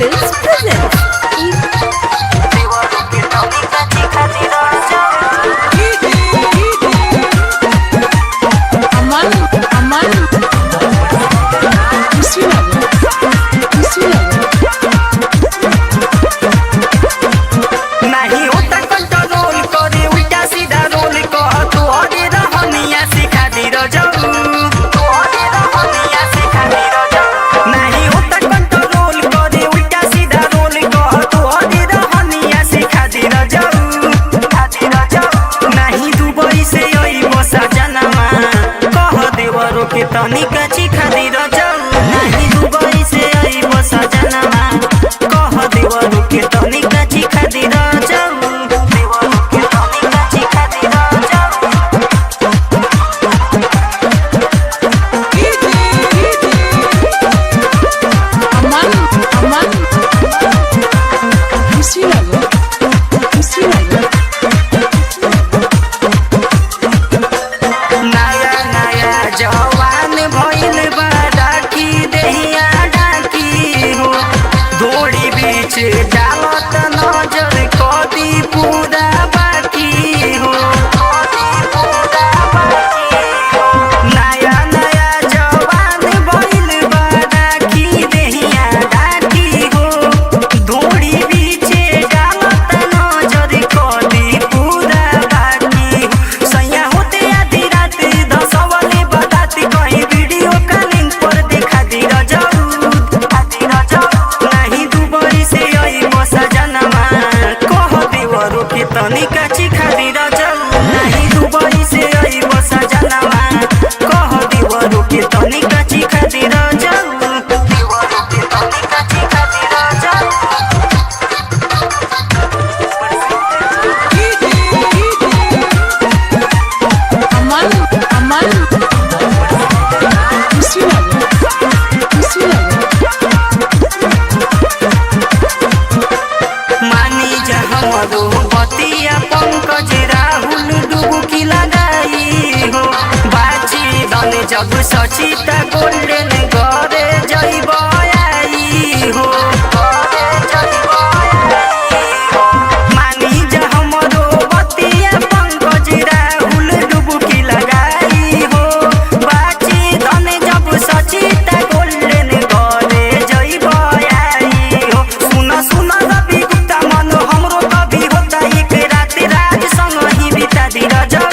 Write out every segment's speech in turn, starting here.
Films presents के तनिका चिखा दी रजऊ नाही दुबई से आइबो सजनमा कह देवरू के तनिका चिखा दी रजऊ देवरू के तनिका चिखा दी रजऊ अमन खुशी लगो नया नया जवान भइल बा डाकी देहिया डाकी हो दौड़ी बीच डालत नजर कदी पूरा बाकी हो नया नया जवान भइल बा डाकी देहिया डाकी हो दौड़ी बीच डालत नजर कदी पूरा बाकी सैया होते आधी रात दसवले बताती कहीं वीडियो कॉलिंग पर देखा दी रजऊ नहीं दुबई से आइबो सजनमा कह देवरू के तनिका चिखा दी रजऊ नहीं दुबई से आइबो सजनमा कह देवरू के तनिका चिखा दी रजऊ देवरू के तनिका चिखा दी रजऊ अमन खुशी लगो मानी जहमरो बतिया पंकज राहुल डुबकी लगाई हो बाजी दन जब सचिता गोल्डन घरे जइब आई हो मानी जहमरो बतिया पंकज राहुल डुबकी लगाई हो बाजी दन जब सचिता गोल्डन घरे जइब आई हो सुना सुना रवि गुप्ता मन हमरो कभी होता एक रात राज संग ही बिता दी रजऊ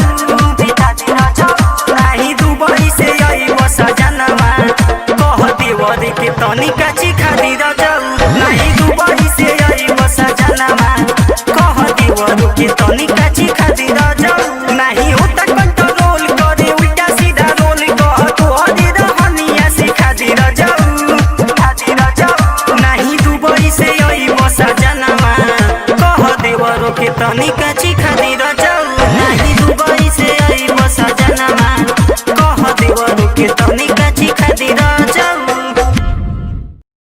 नाही दुबई से आइबो सजनमा कह देवर के तनिका चिखा दी रजऊ नाही दुबई से आइबो सजनमा कह देवर के तनिका चिखा दी रजऊ नाही होता कंट्रोल करे उल्टा सीधा रोल कह तो हरी रहनिया सिखा दी रजऊ नहीं दुबई से आइबो सजनमा कह देवरू के तनिका चिखा दी रजऊ नहीं दुबई से आइबो सजना